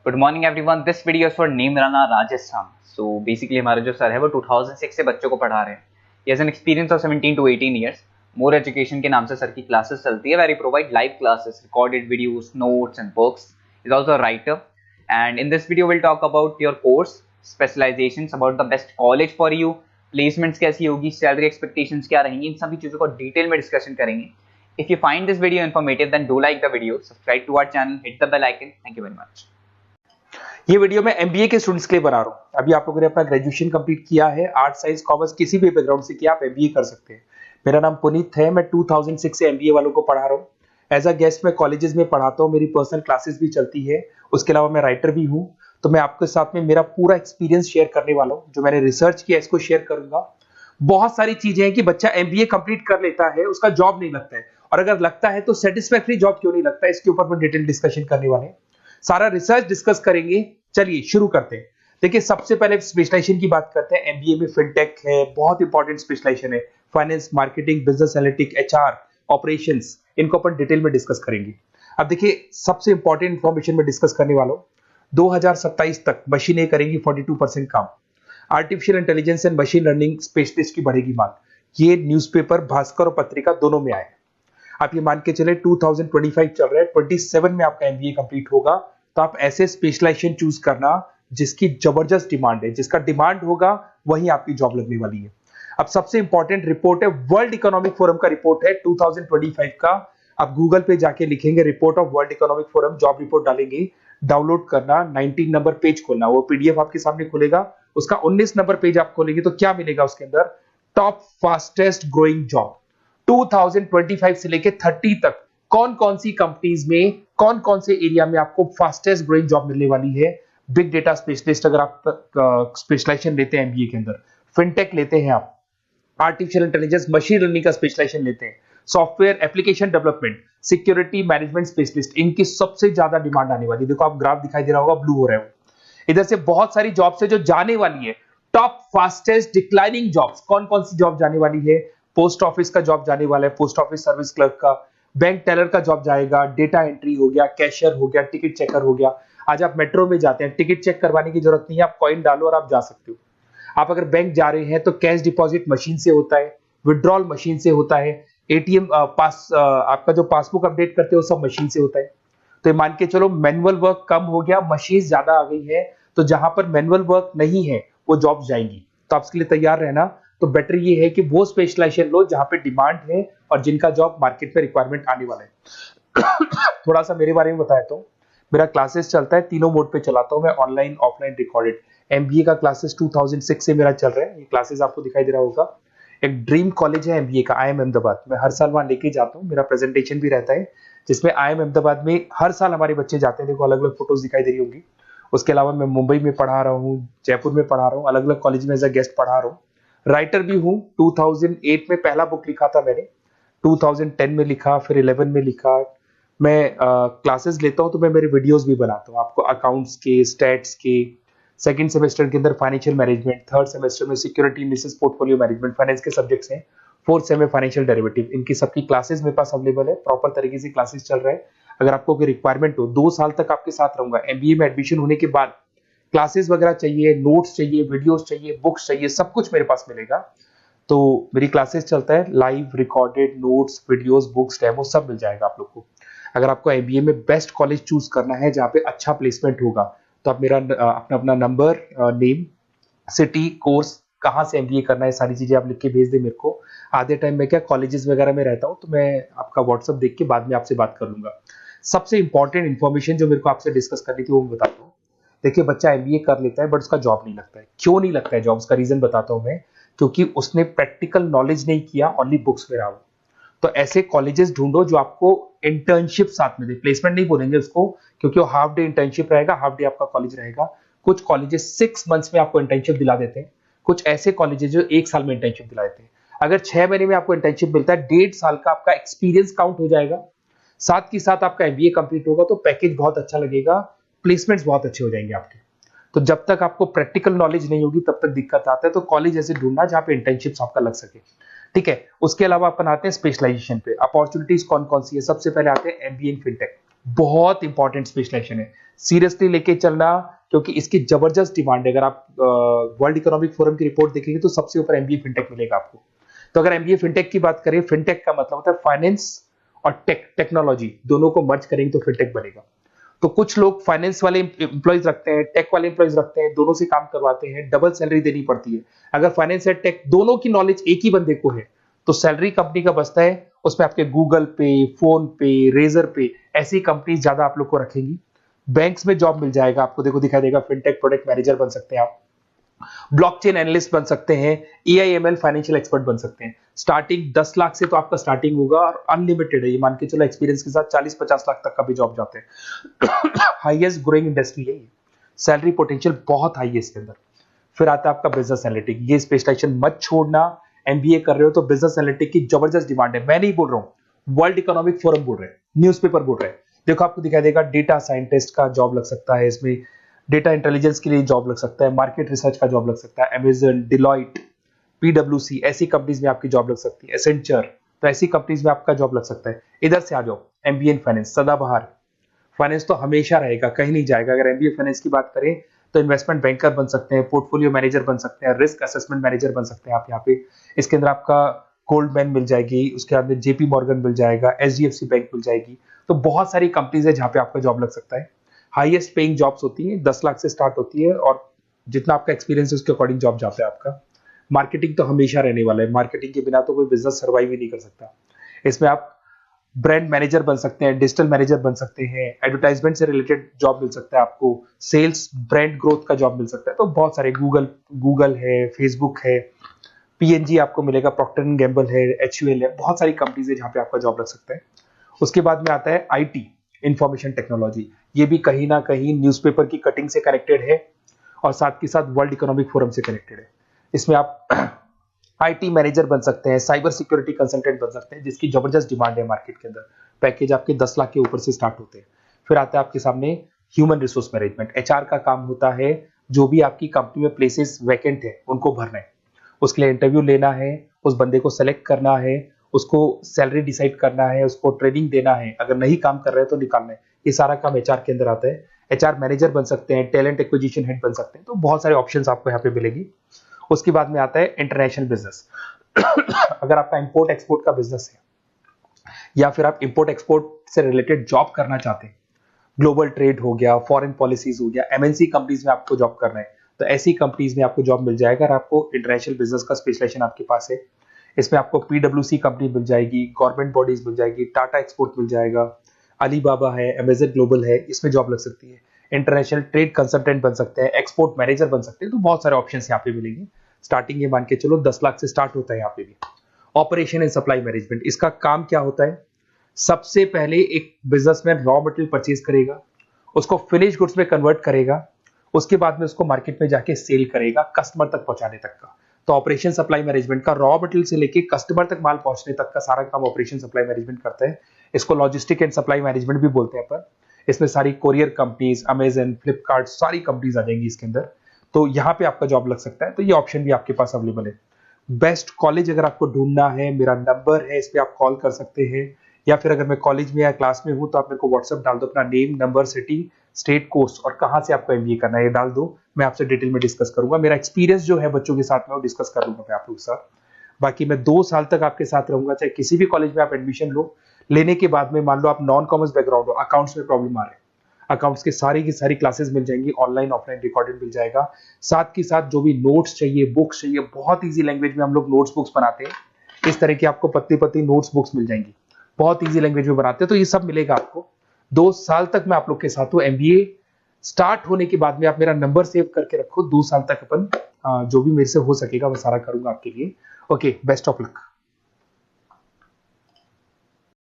Good morning everyone. This video is for Neemrana Rajasthan. So basically हमारे जो sir है वो 2006 से बच्चों को पढ़ा रहे हैं। He has an experience of 17 to 18 years. More education के नाम से सर की क्लासेस चलती है, very provide live classes, recorded videos, notes and books. Is also a writer and in this video will talk about your course specialisations, about the best college for you, placements कैसी होगी, salary expectations क्या रहेंगी, इन सभी चीजों को detail में discussion करेंगे। If you find this video informative, then do like the video, subscribe to our channel, hit the bell icon. Thank you very much. ये वीडियो मैं एमबीए के स्टूडेंट्स के लिए बना रहा हूँ। अभी आप लोगों ने अपना ग्रेजुएशन कंप्लीट किया है, आर्ट साइंस कॉमर्स किसी भी बैकग्राउंड से किया, आप एमबीए कर सकते हैं। मेरा नाम पुनीत है, मैं 2006 से एमबीए वालों को पढ़ा रहा हूँ। एज अ गेस्ट मैं कॉलेजेस में पढ़ाता हूँ, मेरी पर्सनल क्लासेस भी चलती है। उसके अलावा मैं राइटर भी हूँ। तो मैं आपके साथ में मेरा पूरा एक्सपीरियंस शेयर करने वाला हूँ। जो मैंने रिसर्च किया इसको शेयर करूंगा। बहुत सारी चीजें हैं कि बच्चा एमबीए कंप्लीट कर लेता है, उसका जॉब नहीं लगता है, और अगर लगता है तो सेटिस्फैक्टरी जॉब क्यों नहीं लगता है, इसके ऊपर मैं डिटेल डिस्कशन करने वाले हैं। सारा रिसर्च डिस्कस करेंगे। चलिए शुरू करते हैं। देखिए, सबसे पहले स्पेशलाइजेशन की बात करते हैं। एमबीए में फिनटेक है, बहुत इंपॉर्टेंट स्पेशलाइजेशन है। Finance, marketing, business analytics, HR, operations, इनको अपन डिटेल में डिस्कस करेंगे। अब देखिए, सबसे इंपॉर्टेंट इंफॉर्मेशन में डिस्कस करने वाला हूं। 2027 तक मशीनें करेंगी 42% काम। Artificial intelligence and machine learning specialist की बढ़ेगी मांग। ये न्यूज़पेपर भास्कर और पत्रिका दोनों में आए। आप ये मान के चले 2025 चल रहा है, 27 में आपका एमबीए कंप्लीट होगा। तो आप ऐसे स्पेशलाइजेशन चूज करना जिसकी जबरदस्त डिमांड है, जिसका डिमांड होगा वही आपकी जॉब लगने वाली है। अब सबसे इंपॉर्टेंट रिपोर्ट है, वर्ल्ड इकोनॉमिक फोरम का रिपोर्ट है 2025 का। आप गूगल पे जाके लिखेंगे report of world economic forum, job report डालेंगे, डाउनलोड करना, 19 नंबर पेज खोलना, वो पीडीएफ आपके सामने खुलेगा। उसका 19 नंबर पेज आप खोलेंगे तो क्या मिलेगा उसके अंदर? टॉप फास्टेस्ट ग्रोइंग जॉब 2025 से लेके 30 तक कौन कौन सी कंपनीज में, कौन कौन से एरिया में आपको फास्टेस्ट ग्रोइंग जॉब मिलने वाली है। बिग डेटा स्पेशलिस्ट अगर आप स्पेशलाइजेशन लेते हैं एमबीए के अंदर, फिनटेक लेते हैं आप, आर्टिफिशियल इंटेलिजेंस मशीन लर्निंग का स्पेशलाइजेशन लेते हैं, software application development, security management specialist, इनकी सबसे ज्यादा डिमांड आने वाली है। देखो आप ग्राफ दिखाई दे रहा होगा, ब्लू हो रहा है। इधर से बहुत सारी जॉब्स है जो जाने वाली है। टॉप फास्टेस्ट डिक्लाइनिंग जॉब्स, कौन कौन सी जॉब जाने वाली है? पोस्ट ऑफिस का जॉब जाने वाला है, पोस्ट ऑफिस सर्विस क्लर्क का, बैंक टेलर का जॉब जाएगा, डेटा एंट्री हो गया, कैशियर हो गया, टिकट चेकर हो गया। आज आप मेट्रो में जाते हैं, टिकट चेक करवाने की जरूरत नहीं है, आप कॉइन डालो और आप जा सकते हो। आप अगर बैंक जा रहे हैं तो कैश डिपॉजिट मशीन से होता है, विड्रॉल मशीन से होता है, एटीएम आपका जो पासबुक अपडेट करते हो सब मशीन से होता है। तो मान के चलो मैनुअल वर्क कम हो गया, मशीन ज्यादा आ गई है। तो जहां पर मैनुअल वर्क नहीं है वो जॉब जाएंगी। तो आप इसके लिए तैयार रहना। तो बेटर ये है कि वो स्पेशलाइजेशन लो जहां पे डिमांड है और जिनका जॉब मार्केट में रिक्वायरमेंट आने वाला है। थोड़ा सा मेरे बारे में बताया तो मेरा क्लासेस चलता है, तीनों मोड पे चलाता हूं मैं, ऑनलाइन, ऑफलाइन, रिकॉर्डेड। एमबीए का क्लासेस 2006 से मेरा चल रहा है। ये क्लासेस आपको दिखाई दे रहा होगा। एक ड्रीम कॉलेज है एमबीए का, IIM अहमदाबाद। मैं हर साल वहां लेके जाता हूँ, मेरा प्रेजेंटेशन भी रहता है जिसमें IIM अहमदाबाद में हर साल हमारे बच्चे जाते हैं। देखो अलग अलग फोटोज दिखाई दे रही होंगी। उसके अलावा मैं मुंबई में पढ़ा रहा हूँ, जयपुर में पढ़ा रहा हूँ, अलग अलग कॉलेज में एज अ गेस्ट पढ़ा रहा हूँ। राइटर भी हूँ। 2008 में पहला बुक लिखा था मैंने, 2010 में लिखा, फिर 11 में लिखा। मैं क्लासेस लेता हूँ तो मैं मेरे वीडियोस भी बनाता हूँ आपको, अकाउंट्स के, स्टैट्स के। सेकंड सेमेस्टर के अंदर फाइनेंशियल मैनेजमेंट, थर्ड सेमेस्टर में security analysis, portfolio management, finance के सब्जेक्ट्स हैं। फोर्थ सेम में फाइनेंशियल डेरिवेटिव। इनकी सबकी क्लासेस मेरे पास अवेलेबल है, प्रॉपर तरीके से क्लासेस चल रहा है। अगर आपको कोई रिक्वायरमेंट हो, 2 साल तक आपके साथ रहूंगा। एमबीए में एडमिशन होने के बाद क्लासेस वगैरह चाहिए, नोट्स चाहिए, वीडियोस चाहिए, बुक्स चाहिए, सब कुछ मेरे पास मिलेगा। तो मेरी क्लासेस चलता है, live, recorded, notes, videos, books, demo सब मिल जाएगा आप लोग को। अगर आपको एमबीए में बेस्ट कॉलेज चूज करना है जहाँ पे अच्छा प्लेसमेंट होगा, तो आप मेरा अपना नंबर, नेम, सिटी, कोर्स, कहाँ से एमबीए करना है, सारी चीजें आप लिख के भेज दे मेरे को। आधे टाइम में क्या कॉलेजेस वगैरह में रहता हूँ, तो मैं आपका व्हाट्सएप देख के बाद में आपसे बात कर लूंगा। सबसे इंपॉर्टेंट इन्फॉर्मेशन जो मेरे को आपसे डिस्कस करनी थी वो मैं बताता हूँ। देखिए, बच्चा एमबीए कर लेता है बट उसका जॉब नहीं लगता है। क्यों नहीं लगता है जॉब? उसका रीजन बताता हूं मैं। क्योंकि उसने प्रैक्टिकल नॉलेज नहीं किया, ओनली बुक्स में रहा हो। तो ऐसे कॉलेजेस ढूंढो जो आपको इंटर्नशिप साथ में दे। प्लेसमेंट नहीं बोलेंगे उसको, क्योंकि वो हाफ डे इंटर्नशिप रहेगा, हाफ डे आपका कॉलेज रहेगा। कुछ कॉलेजेस 6 मंथ्स में आपको इंटर्नशिप दिला देते हैं, कुछ ऐसे कॉलेजेस जो 1 साल में इंटर्नशिप दिला देते हैं। अगर 6 महीने में आपको इंटर्नशिप मिलता है, 1.5 साल का आपका एक्सपीरियंस काउंट हो जाएगा। साथ ही साथ आपका एमबीए कंप्लीट होगा तो पैकेज बहुत अच्छा लगेगा, प्लेसमेंट्स बहुत अच्छे हो जाएंगे आपके। तो जब तक आपको प्रैक्टिकल नॉलेज नहीं होगी तब तक दिक्कत आता है। तो कॉलेज ऐसे ढूंढना जहां पे इंटर्नशिप्स आपका लग सके, ठीक है। उसके अलावा अपन आते हैं स्पेशलाइजेशन पे। अपॉर्चुनिटीज कौन कौन सी है? सबसे पहले आते हैं एमबीए इन फिनटेक। बहुत इंपॉर्टेंट स्पेशलाइजेशन है, सीरियसली लेके चलना, क्योंकि इसकी जबरदस्त डिमांड है। अगर आप वर्ल्ड इकोनॉमिक फोरम की रिपोर्ट देखेंगे तो सबसे ऊपर एमबीए फिनटेक मिलेगा आपको। तो अगर एमबीए फिनटेक की बात करें, फिनटेक का मतलब होता है फाइनेंस और टेक्नोलॉजी, दोनों को मर्ज करेंगे तो फिनटेक बनेगा। तो कुछ लोग फाइनेंस वाले एम्प्लॉयज रखते हैं, टेक वाले एम्प्लॉयज रखते हैं, दोनों से काम करवाते हैं, डबल सैलरी देनी पड़ती है। अगर फाइनेंस या टेक दोनों की नॉलेज एक ही बंदे को है तो सैलरी कंपनी का बचता है, उसमें आपके गूगल पे, फोन पे, रेजर पे, ऐसी कंपनी ज्यादा आप लोग को रखेंगी। बैंक्स में जॉब मिल जाएगा आपको, देखो दिखाई देगा, फिनटेक प्रोडक्ट मैनेजर बन सकते हैं आप, ब्लॉकचेन एनालिस्ट बन सकते हैं, एआईएमएल फाइनेंशियल एक्सपर्ट बन सकते हैं। स्टार्टिंग 10 लाख से तो आपका स्टार्टिंग होगा और अनलिमिटेड है, ये मान के चलो एक्सपीरियंस के साथ 40-50 लाख तक का भी जॉब जाते हैं। हाईएस्ट ग्रोइंग इंडस्ट्री है ये, सैलरी पोटेंशियल बहुत हाई है इसके अंदर। फिर आता है आपका बिजनेस एनालिटिक, ये स्पेशलाइजेशन मत छोड़ना। एमबीए कर रहे हो तो बिजनेस एनालिटिक की जबरदस्त डिमांड है। मैं नहीं बोल रहा हूं, वर्ल्ड इकोनॉमिक फोरम बोल रहे हैं, न्यूज़पेपर बोल रहे हैं। देखो आपको दिखाई देगा, डेटा साइंटिस्ट का जॉब लग सकता है इसमें, डेटा इंटेलिजेंस के लिए जॉब लग सकता है, मार्केट रिसर्च का जॉब लग सकता है, अमेजन, डिलॉइट, पीडब्ल्यूसी, ऐसी कंपनीज में आपकी जॉब लग सकती है, एसेंचर, तो ऐसी कंपनीज में आपका जॉब लग सकता है। इधर से आ जाओ, एमबीए इन फाइनेंस सदाबहार, फाइनेंस तो हमेशा रहेगा, कहीं नहीं जाएगा। अगर एमबीए फाइनेंस की बात करें तो इन्वेस्टमेंट बैंकर बन सकते हैं, पोर्टफोलियो मैनेजर बन सकते हैं, रिस्क असेसमेंट मैनेजर बन सकते हैं आप यहाँ पे। इसके अंदर आपका गोल्डमैन मिल जाएगी, उसके बाद में जेपी मॉर्गन मिल जाएगा, एचडीएफसी बैंक मिल जाएगी। तो बहुत सारी कंपनीज है जहाँ पे आपका जॉब लग सकता है। हाईएस्ट पेइंग जॉब्स होती है, 10 लाख से स्टार्ट होती है, और जितना आपका एक्सपीरियंस है उसके अकॉर्डिंग जॉब जाता है आपका। मार्केटिंग तो हमेशा रहने वाला है, मार्केटिंग के बिना तो कोई बिजनेस सर्वाइव ही नहीं कर सकता। इसमें आप ब्रांड मैनेजर बन सकते हैं, डिजिटल मैनेजर बन सकते हैं, एडवर्टाइजमेंट से रिलेटेड जॉब मिल सकता है आपको, सेल्स ब्रांड ग्रोथ का जॉब मिल सकता है। तो बहुत सारे गूगल है, फेसबुक है, पीएनजी आपको मिलेगा, प्रॉक्टर एंड गैम्बल है, एचयूएल है, बहुत सारी कंपनीज है जहाँ पे आपका जॉब लग सकता है। उसके बाद में आता है आईटी, इंफॉर्मेशन टेक्नोलॉजी, ये भी कहीं ना कहीं न्यूज़पेपर की कटिंग से कनेक्टेड है और साथ के साथ वर्ल्ड इकोनॉमिक फोरम से कनेक्टेड है। इसमें आप आईटी मैनेजर बन सकते हैं, साइबर सिक्योरिटी कंसल्टेंट बन सकते हैं, जिसकी जबरदस्त डिमांड है मार्केट के अंदर। पैकेज आपके 10 लाख के ऊपर से स्टार्ट होते हैं। फिर आता है आपके सामने ह्यूमन रिसोर्स मैनेजमेंट, एचआर का काम होता है, जो भी आपकी कंपनी में प्लेसेस वैकेंट है उनको भरना है, उसके लिए इंटरव्यू लेना है, उस बंदे को सेलेक्ट करना है, उसको सैलरी डिसाइड करना है, उसको ट्रेनिंग देना है, अगर नहीं काम कर रहे हैं तो निकालना है। ये सारा काम एचआर के अंदर आता है। एचआर मैनेजर बन सकते हैं, टैलेंट एक्विजिशन हेड बन सकते हैं, तो बहुत सारे ऑप्शंस आपको यहाँ पे मिलेगी। उसके बाद में आता है इंटरनेशनल बिजनेस। अगर आपका इंपोर्ट एक्सपोर्ट का बिजनेस है या फिर आप इंपोर्ट एक्सपोर्ट से रिलेटेड जॉब करना चाहते हैं, ग्लोबल ट्रेड हो गया, फॉरेन पॉलिसीज हो गया, एमएनसी कंपनीज में आपको जॉब करना है, तो ऐसी कंपनीज में आपको जॉब मिल जाएगा। अगर आपको इंटरनेशनल बिजनेस का स्पेशलाइजेशन आपके पास है, इसमें आपको पीडब्ल्यूसी कंपनी मिल जाएगी, गवर्नमेंट बॉडीज मिल जाएगी, टाटा एक्सपोर्ट मिल जाएगा, अलीबाबा है, अमेजन ग्लोबल है, इसमें जॉब लग सकती है। इंटरनेशनल ट्रेड कंसल्टेंट बन सकते हैं, एक्सपोर्ट मैनेजर बन सकते हैं, तो बहुत सारे ऑप्शन यहाँ पे मिलेंगे। स्टार्टिंग ये मान के चलो 10 लाख से स्टार्ट होता है यहाँ पे भी। ऑपरेशन एंड सप्लाई मैनेजमेंट, इसका काम क्या होता है? सबसे पहले एक बिजनेसमैन रॉ मटेरियल परचेज करेगा, उसको फिनिश गुड्स में कन्वर्ट करेगा, उसके बाद में उसको मार्केट में जाके सेल करेगा कस्टमर तक पहुंचाने तक का। तो ऑपरेशन सप्लाई मैनेजमेंट का रॉ मटेरियल से लेके कस्टमर तक माल पहुंचने तक का सारा काम ऑपरेशन सप्लाई मैनेजमेंट करता है। इसको लॉजिस्टिक एंड सप्लाई मैनेजमेंट भी बोलते हैं पर। इसमें सारी कोरियर कंपनीज, अमेजन, फ्लिपकार्ट, सारी कंपनीज आ जाएंगी इसके अंदर। तो यहाँ पे आपका जॉब लग सकता है, तो ये ऑप्शन भी आपके पास अवेलेबल है। बेस्ट कॉलेज अगर आपको ढूंढना है, मेरा नंबर है, इस पे आप कॉल कर सकते हैं, या फिर अगर मैं कॉलेज में या क्लास में हूं तो आप मेरे को व्हाट्सएप डाल दो, अपना name, number, city, state, course और कहां से आपको एमबीए करना है ये डाल दो। मैं आपसे डिटेल में डिस्कस करूंगा, मेरा एक्सपीरियंस जो है बच्चों के साथ में वो डिस्कस कर लूंगा मैं आप लोगों के साथ। बाकी मैं 2 साल तक आपके साथ रहूंगा, चाहे किसी भी कॉलेज में आप एडमिशन लो। लेने के बाद में मान लो आप नॉन कॉमर्स बैकग्राउंड हो, अकाउंट्स में प्रॉब्लम आ रहा है, अकाउंट्स की सारी क्लासेस मिल जाएंगी, ऑनलाइन ऑफलाइन रिकॉर्डेड मिल जाएगा। साथ के साथ जो भी नोट्स चाहिए, बुक्स चाहिए, बहुत ईजी लैंग्वेज में हम लोग नोट्स बुक्स बनाते हैं। इस तरह की आपको पत्ती पत्ती नोट्स बुक्स मिल जाएंगी, बहुत ईजी लैंग्वेज में बनाते हैं। तो ये सब मिलेगा आपको। 2 साल तक मैं आप लोग के साथ हूँ। एमबीए स्टार्ट होने के बाद में आप मेरा नंबर सेव करके रखो, 2 साल तक अपन जो भी मेरे से हो सकेगा वो सारा करूंगा आपके लिए। Okay, best of luck.